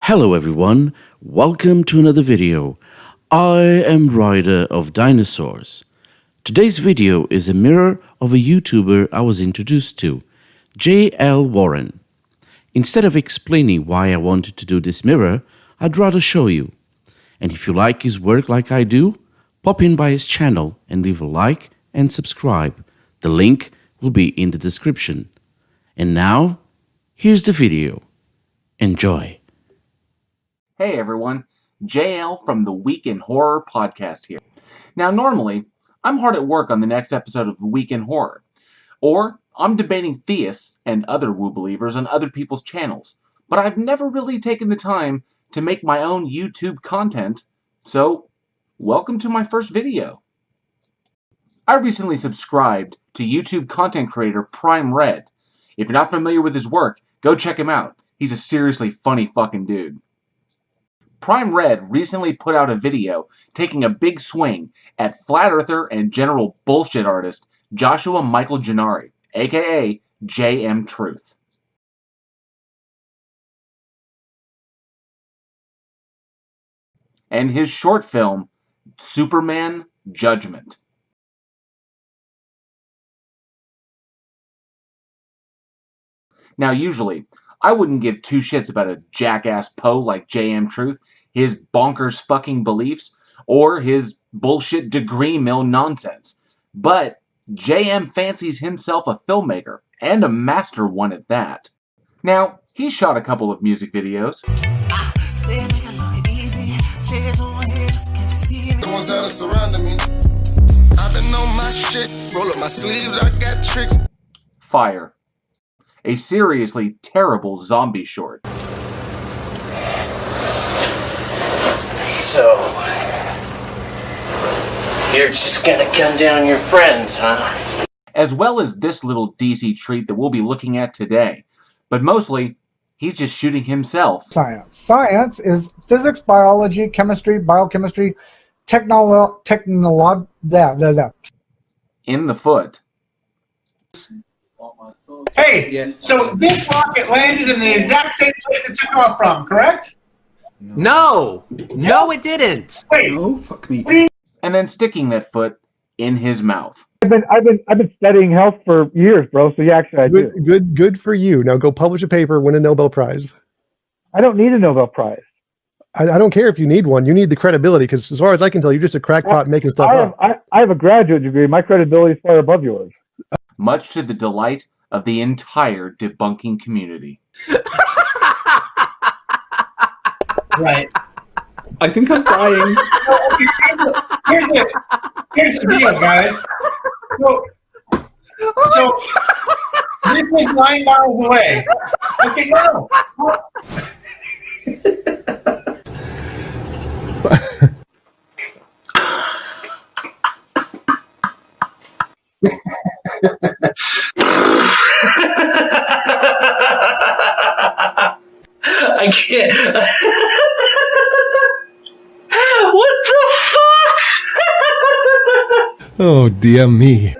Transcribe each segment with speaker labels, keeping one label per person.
Speaker 1: Hello everyone, welcome to another video. I am Ryder of Dinosaurs. Today's video is a mirror of a YouTuber I was introduced to, J.L. Warren. Instead of explaining why I wanted to do this mirror, I'd rather show you. And if you like his work like I do, pop in by his channel and leave a like and subscribe. The link will be in the description. And now, here's the video. Enjoy.
Speaker 2: Hey everyone, JL from the Week in Horror podcast here. Now normally, I'm hard at work on the next episode of the Week in Horror, or I'm debating theists and other woo believers on other people's channels, but I've never really taken the time to make my own YouTube content, so welcome to my first video. I recently subscribed to YouTube content creator Prime Red. If you're not familiar with his work, go check him out. He's a seriously funny fucking dude. Prime Red recently put out a video taking a big swing at flat earther and general bullshit artist Joshua Michael Gennari, aka JM Truth. And his short film, Superman Judgment. Now usually, I wouldn't give two shits about a jackass Poe like JM Truth, his bonkers fucking beliefs, or his bullshit degree mill nonsense. But JM fancies himself a filmmaker, and a master one at that. Now, he shot a couple of music videos.
Speaker 3: The ones that are surrounding me. I've been on my shit, roll up my sleeves, I got tricks.
Speaker 2: Fire. A seriously terrible zombie short.
Speaker 4: So, you're just gonna gun down your friends, huh?
Speaker 2: As well as this little DC treat that we'll be looking at today. But mostly, he's just shooting himself.
Speaker 5: Science. Science is physics, biology, chemistry, biochemistry,
Speaker 2: In the foot.
Speaker 6: Hey, so this rocket landed in the exact same place it took off from, correct?
Speaker 7: No, it didn't.
Speaker 6: Wait,
Speaker 3: Oh, fuck me.
Speaker 2: And then sticking that foot in his mouth.
Speaker 8: I've been studying health for years, bro. So yeah, actually, I do.
Speaker 9: Good for you. Now go publish a paper, win a Nobel Prize.
Speaker 8: I don't need a Nobel Prize.
Speaker 9: I don't care if you need one. You need the credibility because, as far as I can tell, you're just a crackpot making stuff up.
Speaker 8: I have a graduate degree. My credibility is far above yours.
Speaker 2: Much to the delight of the entire debunking community.
Speaker 6: right.
Speaker 3: I think I'm dying.
Speaker 6: Here's the deal, guys. So this was 9 miles away. Okay, no.
Speaker 4: I can't. What the fuck?
Speaker 9: Oh, dear me.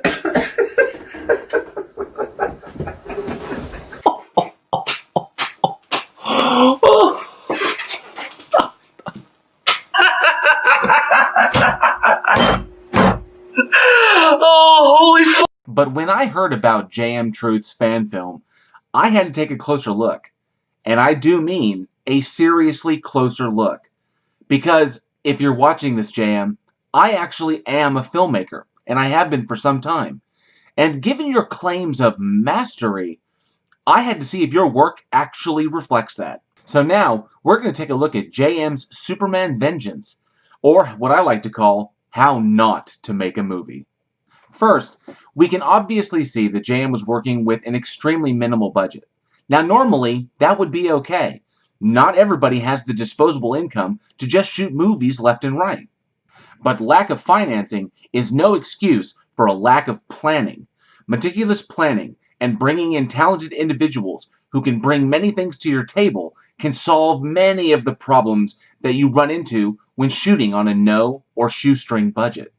Speaker 4: Oh, holy fuck.
Speaker 2: But when I heard about JM Truth's fan film, I had to take a closer look. And I do mean a seriously closer look. Because if you're watching this, JM, I actually am a filmmaker, and I have been for some time. And given your claims of mastery, I had to see if your work actually reflects that. So now, we're going to take a look at JM's Superman Vengeance, or what I like to call, How Not to Make a Movie. First, we can obviously see that JM was working with an extremely minimal budget. Now normally, that would be okay. Not everybody has the disposable income to just shoot movies left and right. But lack of financing is no excuse for a lack of planning. Meticulous planning and bringing in talented individuals who can bring many things to your table can solve many of the problems that you run into when shooting on a no or shoestring budget.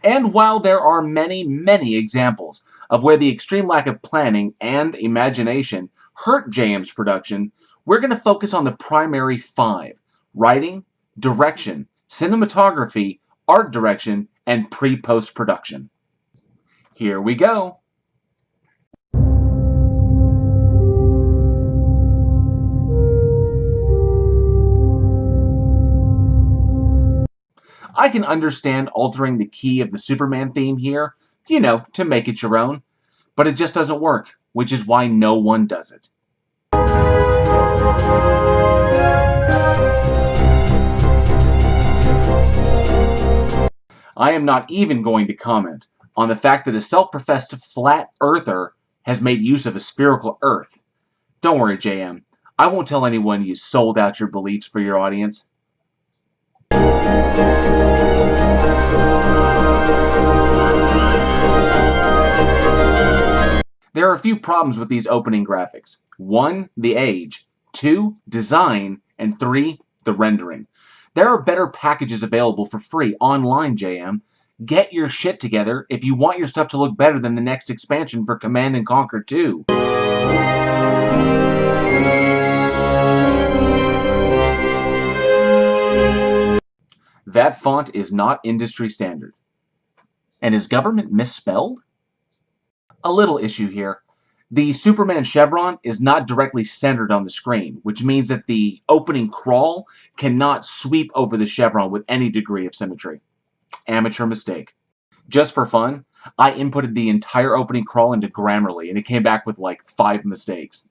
Speaker 2: And while there are many, many examples of where the extreme lack of planning and imagination hurt JM's production, We're going to focus on the primary 5: writing, direction, cinematography, art direction, and pre-post production. Here we go. I can understand altering the key of the Superman theme here, to make it your own, but it just doesn't work, which is why no one does it. I am not even going to comment on the fact that a self-professed flat earther has made use of a spherical Earth. Don't worry, JM. I won't tell anyone you sold out your beliefs for your audience. There are a few problems with these opening graphics. 1, the age. 2, design. And 3, the rendering. There are better packages available for free online, JM. Get your shit together if you want your stuff to look better than the next expansion for Command & Conquer 2. That font is not industry standard. And is government misspelled? A little issue here. The Superman chevron is not directly centered on the screen, which means that the opening crawl cannot sweep over the chevron with any degree of symmetry. Amateur mistake. Just for fun, I inputted the entire opening crawl into Grammarly, and it came back with like 5 mistakes.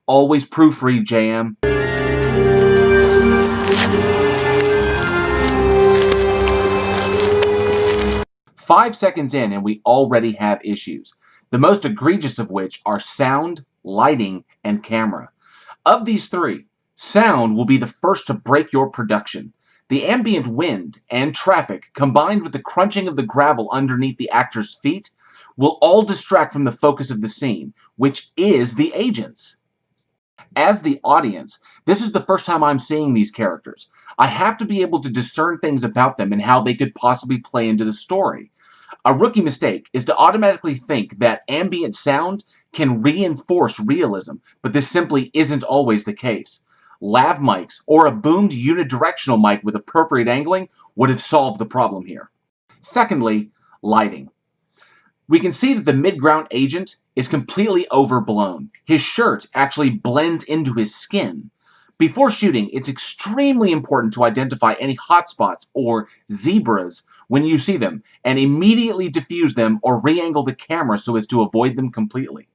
Speaker 2: Always proofread, JM. 5 seconds in and we already have issues, the most egregious of which are sound, lighting, and camera. Of these 3, sound will be the first to break your production. The ambient wind and traffic, combined with the crunching of the gravel underneath the actor's feet, will all distract from the focus of the scene, which is the agents. As the audience, this is the first time I'm seeing these characters. I have to be able to discern things about them and how they could possibly play into the story. A rookie mistake is to automatically think that ambient sound can reinforce realism, but this simply isn't always the case. Lav mics or a boomed unidirectional mic with appropriate angling would have solved the problem here. Secondly, lighting. We can see that the mid-ground agent is completely overblown. His shirt actually blends into his skin. Before shooting, it's extremely important to identify any hotspots or zebras when you see them, and immediately diffuse them or re-angle the camera so as to avoid them completely.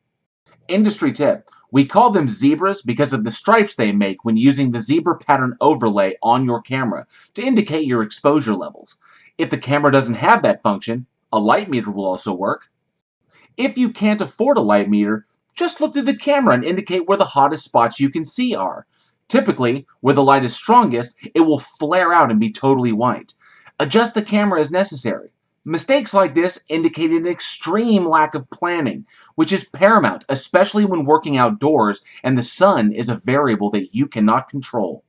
Speaker 2: Industry tip: we call them zebras because of the stripes they make when using the zebra pattern overlay on your camera to indicate your exposure levels. If the camera doesn't have that function, a light meter will also work. If you can't afford a light meter, just look through the camera and indicate where the hottest spots you can see are. Typically, where the light is strongest, it will flare out and be totally white. Adjust the camera as necessary. Mistakes like this indicate an extreme lack of planning, which is paramount, especially when working outdoors and the sun is a variable that you cannot control.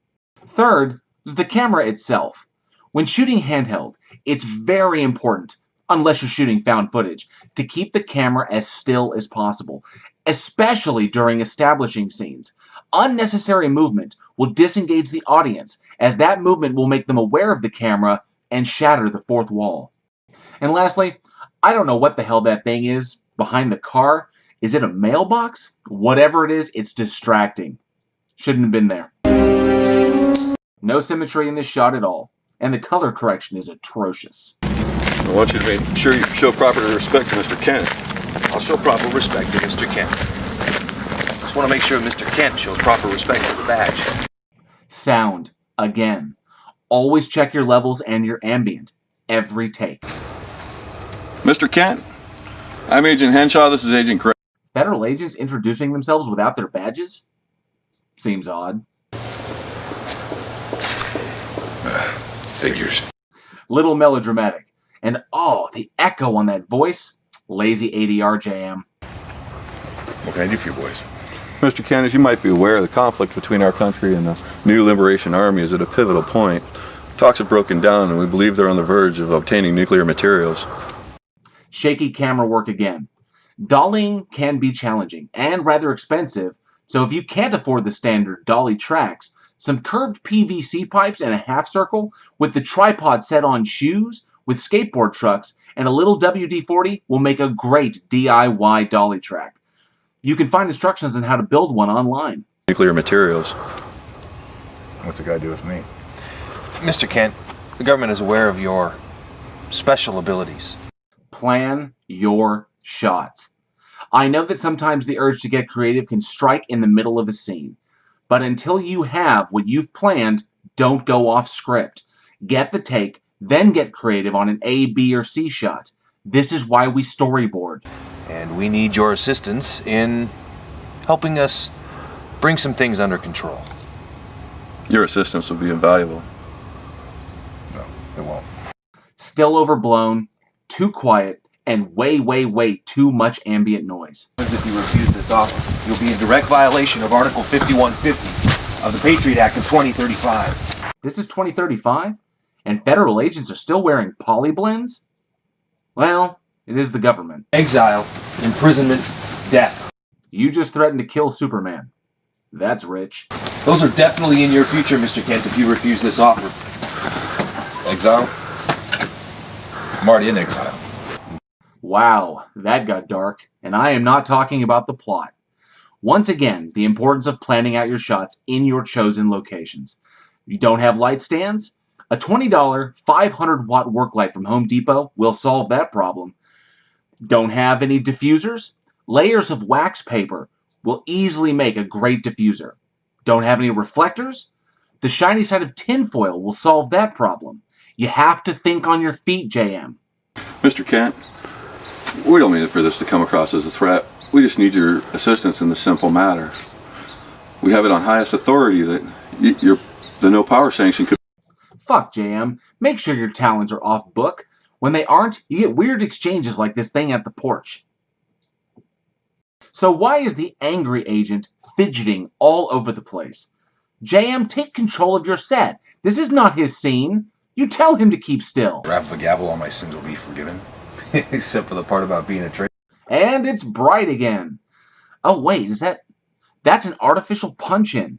Speaker 2: Third is the camera itself. When shooting handheld, it's very important, unless you're shooting found footage, to keep the camera as still as possible, especially during establishing scenes. Unnecessary movement will disengage the audience, as that movement will make them aware of the camera and shatter the fourth wall. And lastly, I don't know what the hell that thing is behind the car. Is it a mailbox? Whatever it is, it's distracting. Shouldn't have been there. No symmetry in this shot at all, and the color correction is atrocious.
Speaker 10: I want you to make sure you show proper respect to Mr. Kent.
Speaker 11: I'll show proper respect to Mr. Kent. Just want to make sure Mr. Kent shows proper respect to the badge.
Speaker 2: Sound, again. Always check your levels and your ambient. Every take.
Speaker 10: Mr. Kent, I'm Agent Henshaw. This is Agent Craig.
Speaker 2: Federal agents introducing themselves without their badges? Seems odd.
Speaker 10: Figures.
Speaker 2: Little melodramatic. And oh, the echo on that voice. Lazy ADR jam.
Speaker 10: What can I do for you boys? Mr. Kent, as you might be aware, the conflict between our country and the New Liberation Army is at a pivotal point. Talks have broken down, and we believe they're on the verge of obtaining nuclear materials.
Speaker 2: Shaky camera work again. Dollying can be challenging and rather expensive So if you can't afford the standard dolly tracks, some curved PVC pipes and a half circle with the tripod set on shoes with skateboard trucks and a little WD-40 will make a great DIY dolly track. You can find instructions on how to build one online.
Speaker 10: Nuclear materials.
Speaker 12: What's the guy do with me?
Speaker 11: Mr. Kent, the government is aware of your special abilities.
Speaker 2: Plan your shots. I know that sometimes the urge to get creative can strike in the middle of a scene, but until you have what you've planned, don't go off script. Get the take, then get creative on an A, B, or C shot. This is why we storyboard.
Speaker 11: And we need your assistance in helping us bring some things under control.
Speaker 10: Your assistance would be invaluable.
Speaker 12: No, it won't.
Speaker 2: Still overblown, too quiet, and way too much ambient noise.
Speaker 11: If you refuse this offer, you'll be in direct violation of Article 5150 of the Patriot Act of 2035.
Speaker 2: This is 2035? And federal agents are still wearing polyblends? Well, it is the government.
Speaker 11: Exile, imprisonment, death.
Speaker 2: You just threatened to kill Superman. That's rich.
Speaker 11: Those are definitely in your future, Mr. Kent, if you refuse this offer.
Speaker 12: Exile? I'm already in exile.
Speaker 2: Wow, that got dark, and I am not talking about the plot. Once again, the importance of planning out your shots in your chosen locations. You don't have light stands? A $20 500-watt work light from Home Depot will solve that problem. Don't have any diffusers? Layers of wax paper will easily make a great diffuser. Don't have any reflectors? The shiny side of tinfoil will solve that problem. You have to think on your feet, JM.
Speaker 10: Mr. Kent, we don't mean for this to come across as a threat. We just need your assistance in this simple matter. We have it on highest authority that the no power sanction could...
Speaker 2: Fuck, JM. Make sure your talons are off book. When they aren't, you get weird exchanges like this thing at the porch. So why is the angry agent fidgeting all over the place? JM, take control of your set. This is not his scene. You tell him to keep still.
Speaker 12: Rap the gavel, all my sins will be forgiven.
Speaker 11: Except for the part about being a traitor.
Speaker 2: And it's bright again. Oh wait, that's an artificial punch-in.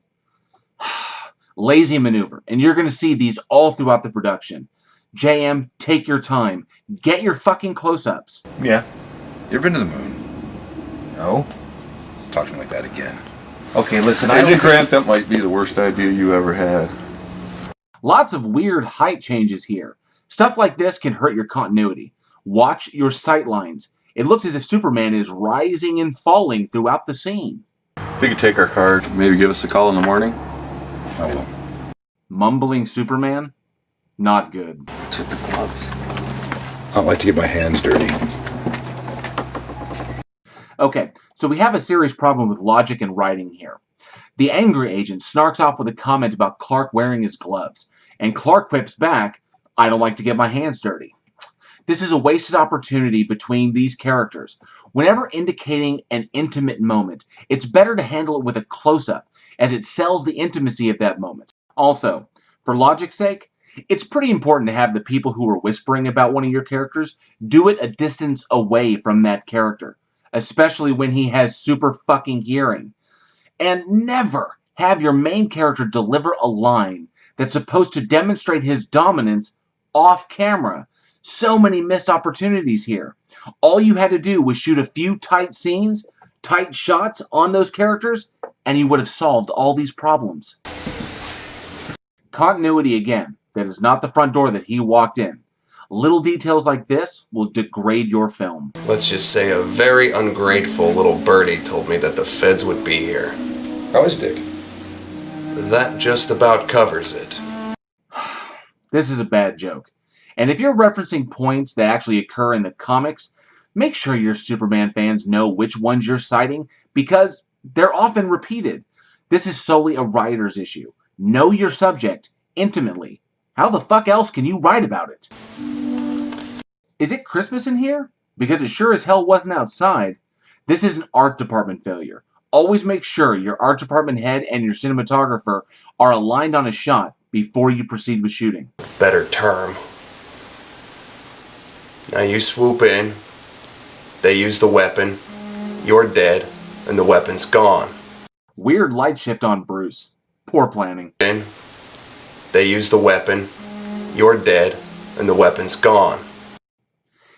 Speaker 2: Lazy maneuver, and you're going to see these all throughout the production. JM, take your time. Get your fucking close-ups.
Speaker 11: Yeah.
Speaker 12: You ever been to the moon?
Speaker 11: No.
Speaker 12: Talk to me like that again.
Speaker 11: Okay, listen,
Speaker 10: Agent Grant, that might be the worst idea you ever had.
Speaker 2: Lots of weird height changes here. Stuff like this can hurt your continuity. Watch your sight lines. It looks as if Superman is rising and falling throughout the scene.
Speaker 10: If you could take our card, maybe give us a call in the morning.
Speaker 12: I will.
Speaker 2: Mumbling Superman? Not good.
Speaker 11: To the gloves.
Speaker 12: I don't like to get my hands dirty.
Speaker 2: Okay, so we have a serious problem with logic and writing here. The angry agent snarks off with a comment about Clark wearing his gloves, and Clark quips back, "I don't like to get my hands dirty." This is a wasted opportunity between these characters. Whenever indicating an intimate moment, it's better to handle it with a close-up, as it sells the intimacy of that moment. Also, for logic's sake, it's pretty important to have the people who are whispering about one of your characters do it a distance away from that character, especially when he has super fucking hearing. And never have your main character deliver a line that's supposed to demonstrate his dominance off camera. So many missed opportunities here. All you had to do was shoot a few tight scenes, tight shots on those characters, and you would have solved all these problems. Continuity again. That is not the front door that he walked in. Little details like this will degrade your film.
Speaker 13: Let's just say a very ungrateful little birdie told me that the feds would be here.
Speaker 12: How is Dick?
Speaker 13: That just about covers it.
Speaker 2: This is a bad joke. And if you're referencing points that actually occur in the comics, make sure your Superman fans know which ones you're citing, because they're often repeated. This is solely a writer's issue. Know your subject intimately. How the fuck else can you write about it? Is it Christmas in here? Because it sure as hell wasn't outside. This is an art department failure. Always make sure your art department head and your cinematographer are aligned on a shot before you proceed with shooting.
Speaker 13: Better term. Now you swoop in, they use the weapon, you're dead, and the weapon's gone.
Speaker 2: Weird light shift on Bruce. Poor planning.
Speaker 13: They use the weapon, you're dead, and the weapon's gone.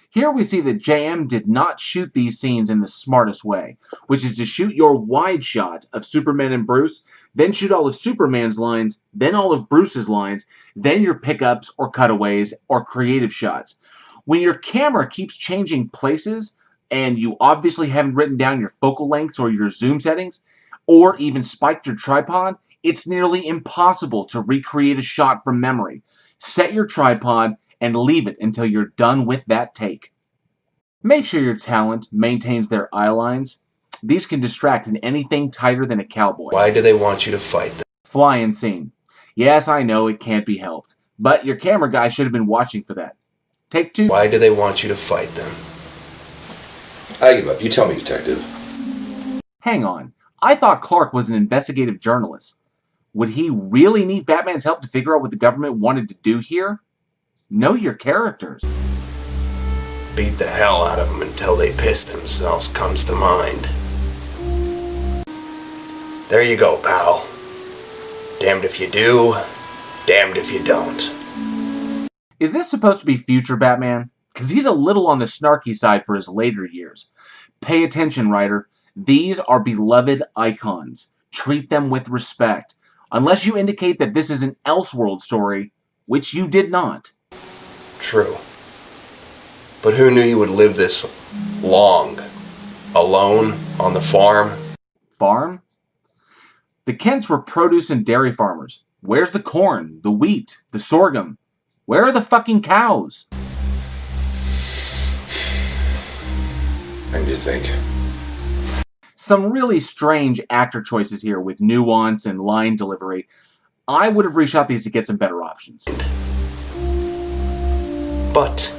Speaker 2: Here we see that JM did not shoot these scenes in the smartest way, which is to shoot your wide shot of Superman and Bruce, then shoot all of Superman's lines, then all of Bruce's lines, then your pickups or cutaways or creative shots. When your camera keeps changing places, and you obviously haven't written down your focal lengths or your zoom settings, or even spiked your tripod, it's nearly impossible to recreate a shot from memory. Set your tripod and leave it until you're done with that take. Make sure your talent maintains their eye lines. These can distract in anything tighter than a cowboy.
Speaker 13: Why do they want you to fight them?
Speaker 2: Flying scene. Yes, I know it can't be helped, but your camera guy should have been watching for that. Take 2.
Speaker 13: Why do they want you to fight them?
Speaker 12: I give up. You tell me, detective.
Speaker 2: Hang on. I thought Clark was an investigative journalist. Would he really need Batman's help to figure out what the government wanted to do here? Know your characters.
Speaker 13: Beat the hell out of them until they piss themselves comes to mind. There you go, pal. Damned if you do, damned if you don't.
Speaker 2: Is this supposed to be future Batman? Because he's a little on the snarky side for his later years. Pay attention, writer. These are beloved icons. Treat them with respect. Unless you indicate that this is an Elseworld story, which you did not.
Speaker 13: True. But who knew you would live this long? Alone? On the farm?
Speaker 2: Farm? The Kents were produce and dairy farmers. Where's the corn, the wheat, the sorghum? Where are the fucking cows?
Speaker 12: I need to think.
Speaker 2: Some really strange actor choices here with nuance and line delivery. I would have reshot these to get some better options.
Speaker 13: But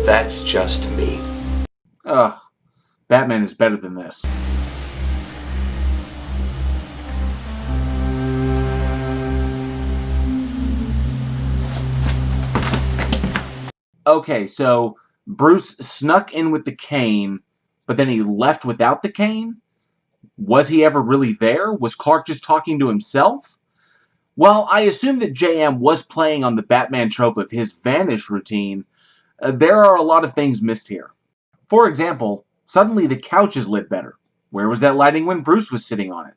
Speaker 13: that's just me.
Speaker 2: Ugh. Batman is better than this. Okay, so Bruce snuck in with the cane, but then he left without the cane? Was he ever really there? Was Clark just talking to himself? Well, I assume that JM was playing on the Batman trope of his vanish routine. There are a lot of things missed here. For example, suddenly the couch is lit better. Where was that lighting when Bruce was sitting on it?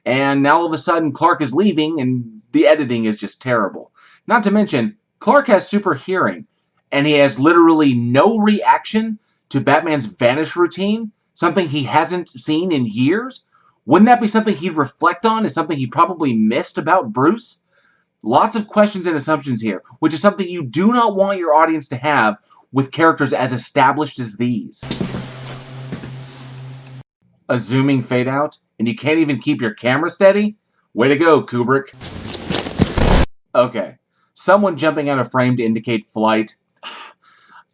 Speaker 2: And now all of a sudden Clark is leaving and the editing is just terrible. Not to mention, Clark has super hearing, and he has literally no reaction to Batman's vanish routine, something he hasn't seen in years. Wouldn't that be something he'd reflect on as something he probably missed about Bruce? Lots of questions and assumptions here, which is something you do not want your audience to have with characters as established as these. A zooming fade out, and you can't even keep your camera steady? Way to go, Kubrick. Okay, someone jumping out of frame to indicate flight.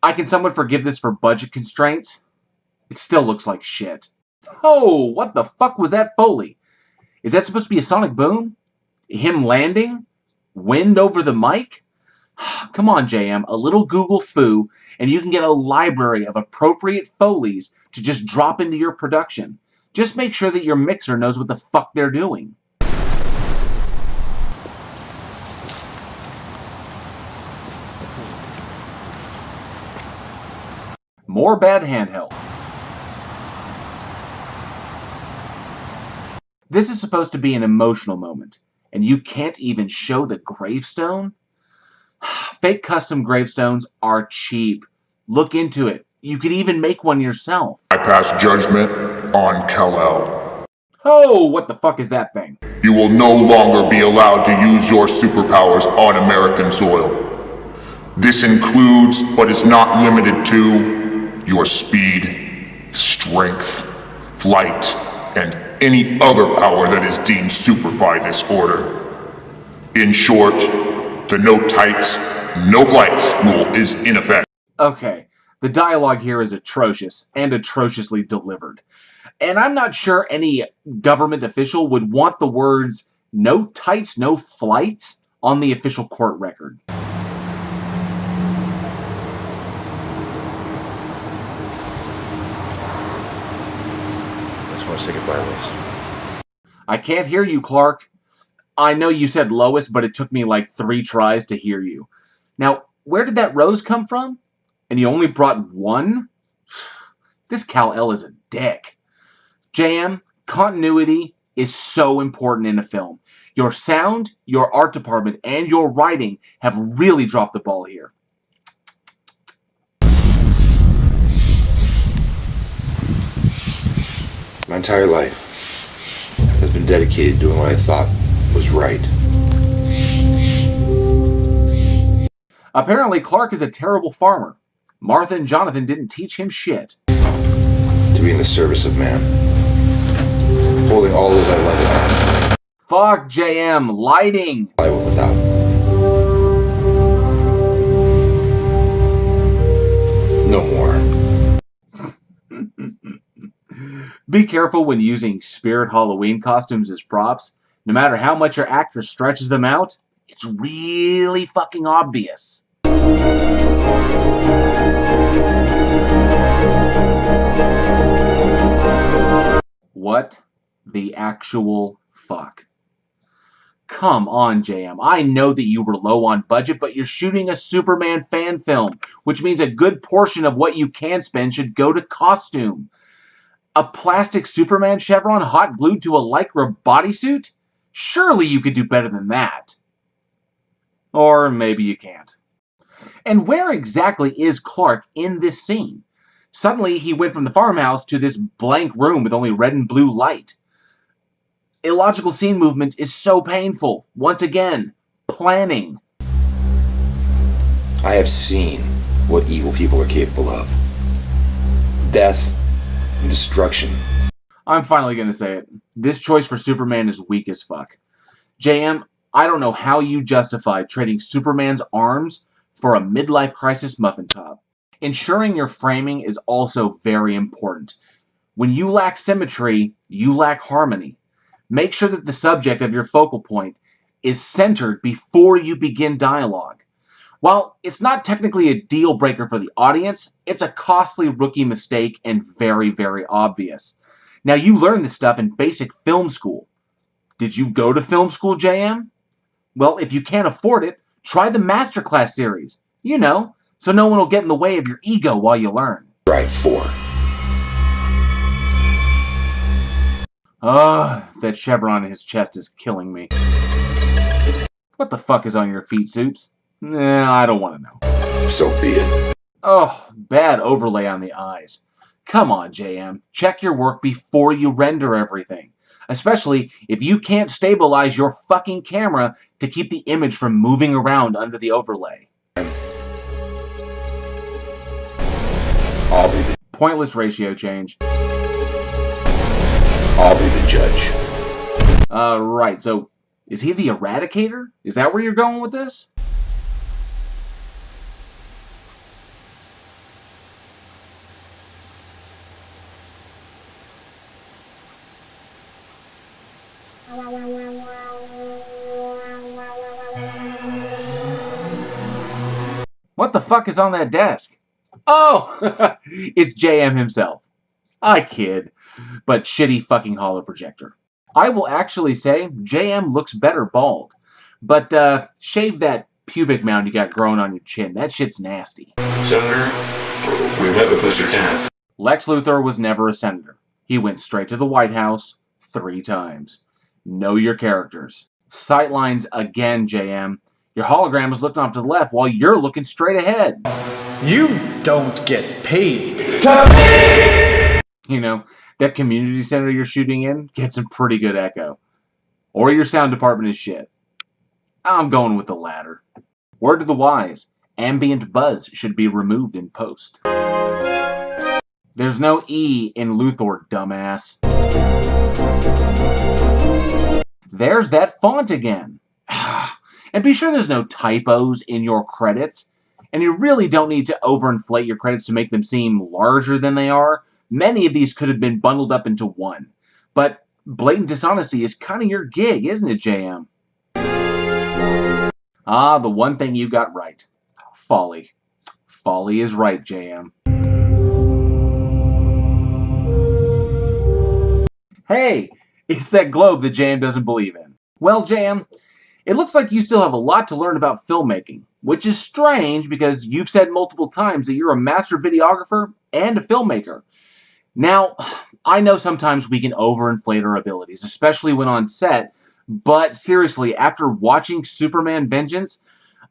Speaker 2: I can somewhat forgive this for budget constraints. It still looks like shit. Oh, what the fuck was that Foley? Is that supposed to be a sonic boom? Him landing? Wind over the mic? Come on, JM, a little Google foo, and you can get a library of appropriate Foleys to just drop into your production. Just make sure that your mixer knows what the fuck they're doing. More bad handheld. This is supposed to be an emotional moment, and you can't even show the gravestone? Fake custom gravestones are cheap. Look into it. You could even make one yourself.
Speaker 14: I pass judgment on Kal-El.
Speaker 2: Oh, what the fuck is that thing?
Speaker 14: You will no longer be allowed to use your superpowers on American soil. This includes, but is not limited to, your speed, strength, flight, and any other power that is deemed super by this order. In short, the no tights, no flights rule is in effect.
Speaker 2: Okay, the dialogue here is atrocious, and atrociously delivered. And I'm not sure any government official would want the words, no tights, no flights, on the official court record.
Speaker 12: I just want to say goodbye, Lois.
Speaker 2: I can't hear you, Clark. I know you said Lois, but it took me like 3 tries to hear you. Now, where did that rose come from? And you only brought one? This Kal-El is a dick. JM, continuity is so important in a film. Your sound, your art department, and your writing have really dropped the ball here.
Speaker 12: My entire life has been dedicated to doing what I thought was right.
Speaker 2: Apparently, Clark is a terrible farmer. Martha and Jonathan didn't teach him shit.
Speaker 12: To be in the service of man. Holding all those I love in arms.
Speaker 2: Fuck JM, lighting!
Speaker 12: I would without. No more.
Speaker 2: Be careful when using Spirit Halloween costumes as props. No matter how much your actor stretches them out, it's really fucking obvious. What the actual fuck? Come on, JM. I know that you were low on budget, but you're shooting a Superman fan film, which means a good portion of what you can spend should go to costume. A plastic Superman chevron hot glued to a Lycra bodysuit? Surely you could do better than that. Or maybe you can't. And where exactly is Clark in this scene? Suddenly, he went from the farmhouse to this blank room with only red and blue light. Illogical scene movement is so painful. Once again, planning.
Speaker 12: I have seen what evil people are capable of. Death and destruction.
Speaker 2: I'm finally going to say it. This choice for Superman is weak as fuck. JM, I don't know how you justified trading Superman's arms for a midlife crisis muffin top. Ensuring your framing is also very important. When you lack symmetry, you lack harmony. Make sure that the subject of your focal point is centered before you begin dialogue. While it's not technically a deal breaker for the audience, it's a costly rookie mistake and very, very obvious. Now, you learn this stuff in basic film school. Did you go to film school, JM? Well, if you can't afford it, try the Masterclass series. You know, so no one will get in the way of your ego while you learn.
Speaker 12: Right, 4.
Speaker 2: That chevron in his chest is killing me. What the fuck is on your feet, Soups? Nah, I don't want to know.
Speaker 12: So be it.
Speaker 2: Oh, bad overlay on the eyes. Come on, JM. Check your work before you render everything. Especially if you can't stabilize your fucking camera to keep the image from moving around under the overlay.
Speaker 12: I'll be the...
Speaker 2: Pointless ratio change.
Speaker 12: I'll be the judge.
Speaker 2: Right, so is he the Eradicator? Is that where you're going with this? What the fuck is on that desk? Oh, it's JM himself. I kid, but shitty fucking hollow projector. I will actually say JM looks better bald, but shave that pubic mound you got growing on your chin. That shit's nasty.
Speaker 15: Senator, we met with Mr. Kent.
Speaker 2: Lex Luthor was never a senator. He went straight to the White House 3 times. Know your characters. Sightlines again, JM. Your hologram is looking off to the left while you're looking straight ahead.
Speaker 16: You don't get paid.
Speaker 2: You know, that community center you're shooting in gets some pretty good echo. Or your sound department is shit. I'm going with the latter. Word to the wise, ambient buzz should be removed in post. There's no E in Luthor, dumbass. There's that font again. And be sure there's no typos in your credits. And you really don't need to overinflate your credits to make them seem larger than they are. Many of these could have been bundled up into one. But blatant dishonesty is kind of your gig, isn't it, JM? Ah, the one thing you got right. Folly. Folly is right, JM. Hey, It's that globe that JM doesn't believe in. Well, JM, it looks like you still have a lot to learn about filmmaking, which is strange because you've said multiple times that you're a master videographer and a filmmaker. Now, I know sometimes we can overinflate our abilities, especially when on set, but seriously, after watching Superman Vengeance,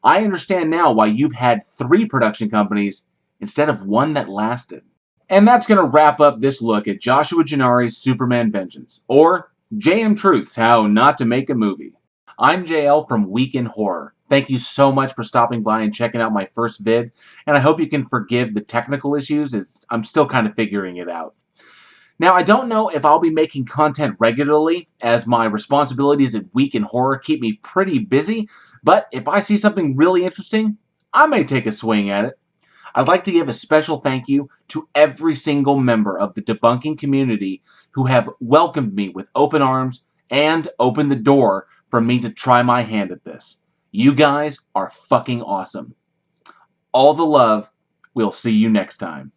Speaker 2: I understand now why you've had 3 production companies instead of one that lasted. And that's going to wrap up this look at Joshua Gennari's Superman Vengeance, or JM Truth's How Not to Make a Movie. I'm JL from Week in Horror. Thank you so much for stopping by and checking out my first vid, and I hope you can forgive the technical issues as I'm still kind of figuring it out. Now, I don't know if I'll be making content regularly, as my responsibilities at Week in Horror keep me pretty busy, but if I see something really interesting, I may take a swing at it. I'd like to give a special thank you to every single member of the debunking community who have welcomed me with open arms and opened the door for me to try my hand at this. You guys are fucking awesome. All the love. We'll see you next time.